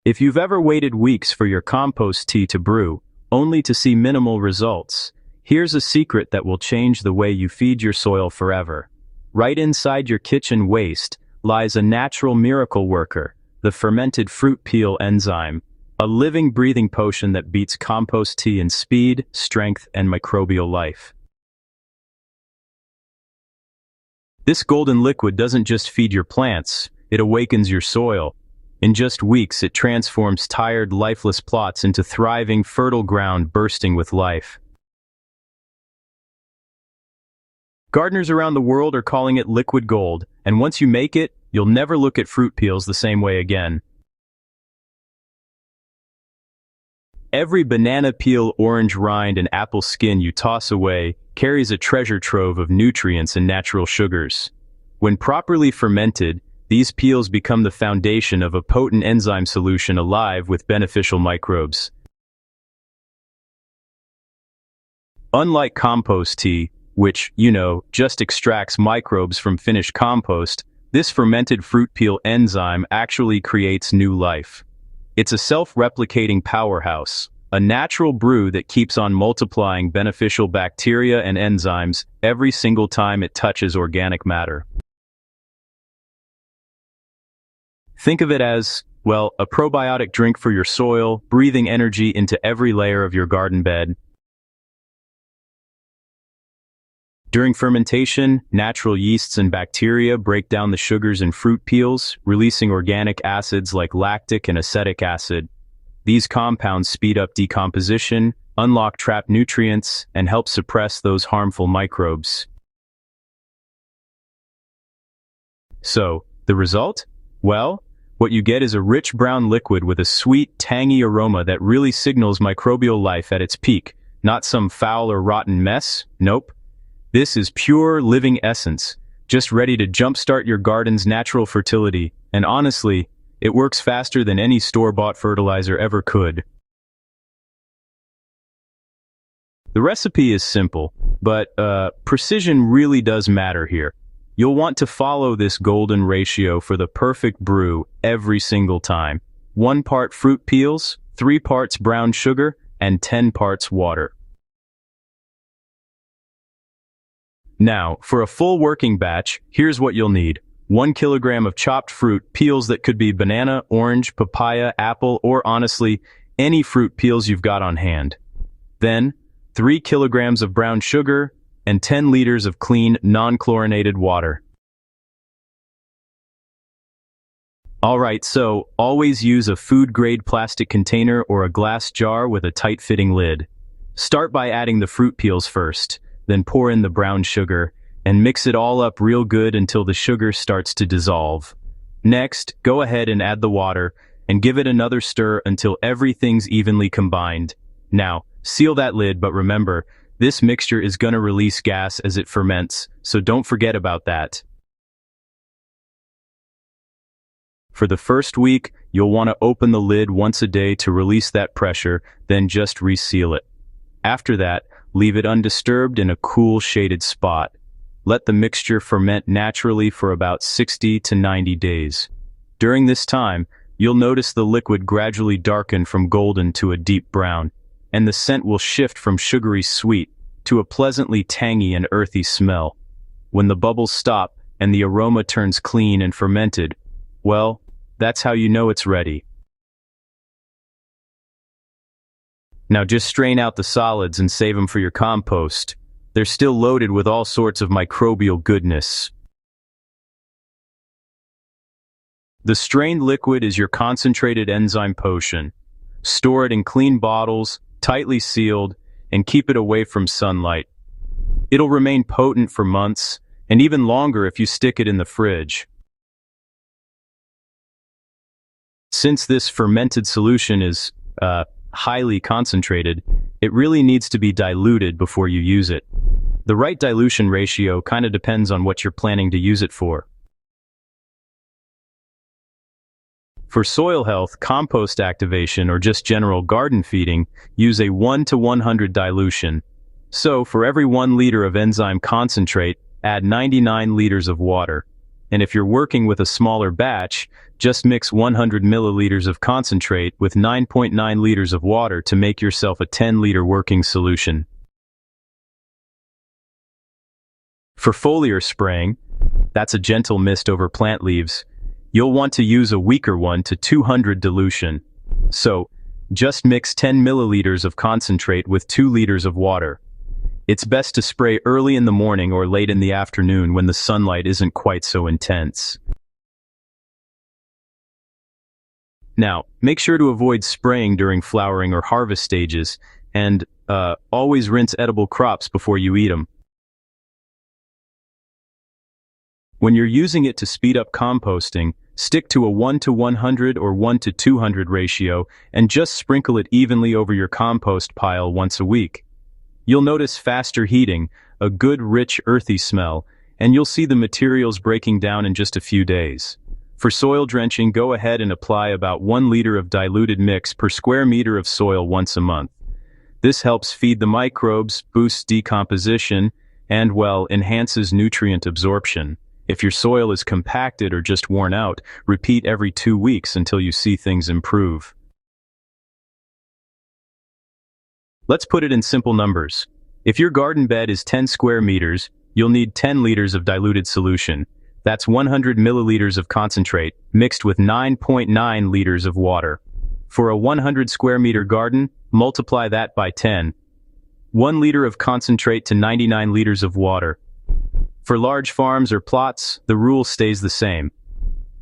If you've ever waited weeks for your compost tea to brew, only to see minimal results, here's a secret that will change the way you feed your soil forever. Right inside your kitchen waste lies a natural miracle worker, the fermented fruit peel enzyme, a living, breathing potion that beats compost tea in speed, strength, and microbial life. This golden liquid doesn't just feed your plants, it awakens your soil. In just weeks, it transforms tired, lifeless plots into thriving, fertile ground bursting with life. Gardeners around the world are calling it liquid gold, and once you make it, you'll never look at fruit peels the same way again. Every banana peel, orange rind, and apple skin you toss away carries a treasure trove of nutrients and natural sugars. When properly fermented, these peels become the foundation of a potent enzyme solution alive with beneficial microbes. Unlike compost tea, which, just extracts microbes from finished compost, this fermented fruit peel enzyme actually creates new life. It's a self-replicating powerhouse, a natural brew that keeps on multiplying beneficial bacteria and enzymes every single time it touches organic matter. Think of it as, a probiotic drink for your soil, breathing energy into every layer of your garden bed. During fermentation, natural yeasts and bacteria break down the sugars in fruit peels, releasing organic acids like lactic and acetic acid. These compounds speed up decomposition, unlock trapped nutrients, and help suppress those harmful microbes. So, the result? What you get is a rich brown liquid with a sweet, tangy aroma that really signals microbial life at its peak, not some foul or rotten mess. Nope. This is pure, living essence, just ready to jumpstart your garden's natural fertility, and honestly, it works faster than any store-bought fertilizer ever could. The recipe is simple, but precision really does matter here. You'll want to follow this golden ratio for the perfect brew every single time. 1 part fruit peels, 3 parts brown sugar, and 10 parts water. Now, for a full working batch, here's what you'll need. 1 kilogram of chopped fruit, peels that could be banana, orange, papaya, apple, or honestly, any fruit peels you've got on hand. Then, 3 kilograms of brown sugar, and 10 liters of clean, non-chlorinated water. Alright, so always use a food-grade plastic container or a glass jar with a tight-fitting lid. Start by adding the fruit peels first, then pour in the brown sugar, and mix it all up real good until the sugar starts to dissolve. Next, go ahead and add the water, and give it another stir until everything's evenly combined. Now, seal that lid, but remember, this mixture is going to release gas as it ferments, so don't forget about that. For the first week, you'll want to open the lid once a day to release that pressure, then just reseal it. After that, leave it undisturbed in a cool, shaded spot. Let the mixture ferment naturally for about 60 to 90 days. During this time, you'll notice the liquid gradually darken from golden to a deep brown, and the scent will shift from sugary sweet to a pleasantly tangy and earthy smell. When the bubbles stop and the aroma turns clean and fermented, that's how you know it's ready. Now just strain out the solids and save them for your compost. They're still loaded with all sorts of microbial goodness. The strained liquid is your concentrated enzyme potion. Store it in clean bottles, tightly sealed, and keep it away from sunlight. It'll remain potent for months, and even longer if you stick it in the fridge. Since this fermented solution is, highly concentrated, it really needs to be diluted before you use it. The right dilution ratio kind of depends on what you're planning to use it for. For soil health, compost activation, or just general garden feeding, use a 1 to 100 dilution. So, for every 1 liter of enzyme concentrate, add 99 liters of water. And if you're working with a smaller batch, just mix 100 milliliters of concentrate with 9.9 liters of water to make yourself a 10-liter working solution. For foliar spraying, that's a gentle mist over plant leaves, you'll want to use a weaker 1 to 200 dilution. So, just mix 10 milliliters of concentrate with 2 liters of water. It's best to spray early in the morning or late in the afternoon when the sunlight isn't quite so intense. Now, make sure to avoid spraying during flowering or harvest stages, and always rinse edible crops before you eat them. When you're using it to speed up composting, stick to a 1 to 100 or 1 to 200 ratio and just sprinkle it evenly over your compost pile once a week. You'll notice faster heating, a good rich earthy smell, and you'll see the materials breaking down in just a few days. For soil drenching, go ahead and apply about 1 liter of diluted mix per square meter of soil once a month. This helps feed the microbes, boosts decomposition, and, enhances nutrient absorption. If your soil is compacted or just worn out, repeat every 2 weeks until you see things improve. Let's put it in simple numbers. If your garden bed is 10 square meters, you'll need 10 liters of diluted solution. That's 100 milliliters of concentrate, mixed with 9.9 liters of water. For a 100 square meter garden, multiply that by 10. 1 liter of concentrate to 99 liters of water. For large farms or plots, the rule stays the same.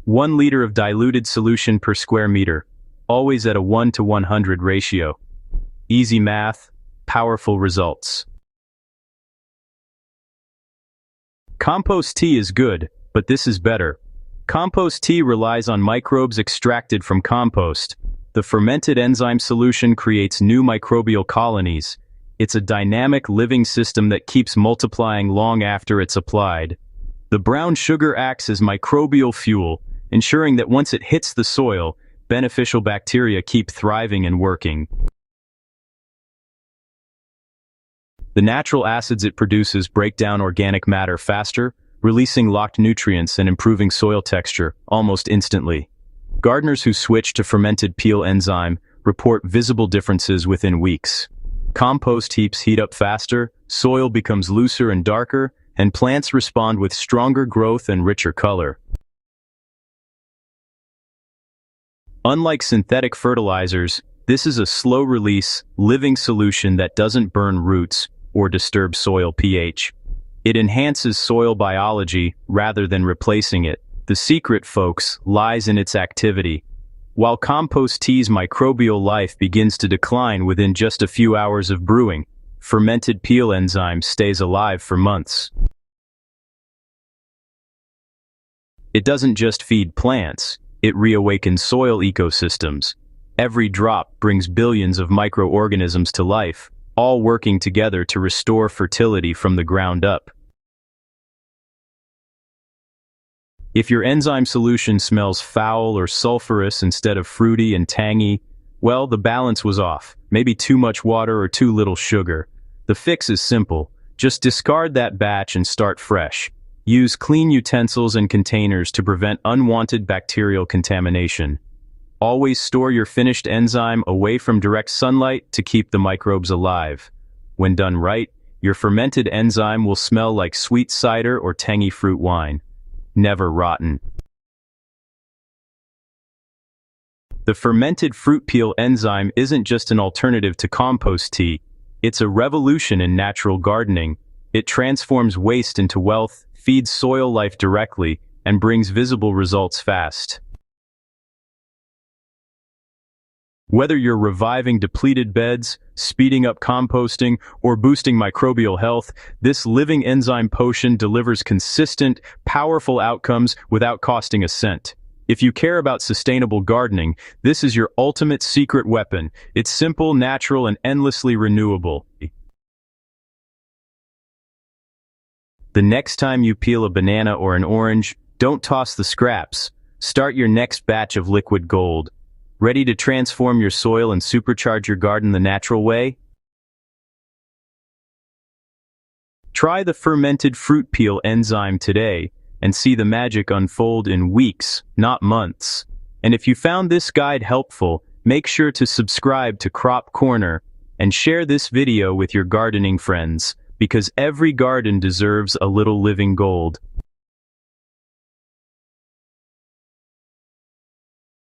1 liter of diluted solution per square meter, always at a 1 to 100 ratio. Easy math, powerful results. Compost tea is good, but this is better. Compost tea relies on microbes extracted from compost. The fermented enzyme solution creates new microbial colonies. It's a dynamic living system that keeps multiplying long after it's applied. The brown sugar acts as microbial fuel, ensuring that once it hits the soil, beneficial bacteria keep thriving and working. The natural acids it produces break down organic matter faster, releasing locked nutrients and improving soil texture almost instantly. Gardeners who switch to fermented peel enzyme report visible differences within weeks. Compost heaps heat up faster, soil becomes looser and darker, and plants respond with stronger growth and richer color. Unlike synthetic fertilizers, this is a slow-release, living solution that doesn't burn roots or disturb soil pH. It enhances soil biology rather than replacing it. The secret, folks, lies in its activity. While compost tea's microbial life begins to decline within just a few hours of brewing, fermented peel enzyme stays alive for months. It doesn't just feed plants, it reawakens soil ecosystems. Every drop brings billions of microorganisms to life, all working together to restore fertility from the ground up. If your enzyme solution smells foul or sulfurous instead of fruity and tangy, well, the balance was off. Maybe too much water or too little sugar. The fix is simple. Just discard that batch and start fresh. Use clean utensils and containers to prevent unwanted bacterial contamination. Always store your finished enzyme away from direct sunlight to keep the microbes alive. When done right, your fermented enzyme will smell like sweet cider or tangy fruit wine. Never rotten. The fermented fruit peel enzyme isn't just an alternative to compost tea. It's a revolution in natural gardening. It transforms waste into wealth, feeds soil life directly, and brings visible results fast. Whether you're reviving depleted beds, speeding up composting, or boosting microbial health, this living enzyme potion delivers consistent, powerful outcomes without costing a cent. If you care about sustainable gardening, this is your ultimate secret weapon. It's simple, natural, and endlessly renewable. The next time you peel a banana or an orange, don't toss the scraps. Start your next batch of liquid gold. Ready to transform your soil and supercharge your garden the natural way? Try the fermented fruit peel enzyme today. and see the magic unfold in weeks, not months. And if you found this guide helpful, make sure to subscribe to Crop Corner and share this video with your gardening friends, because every garden deserves a little living gold.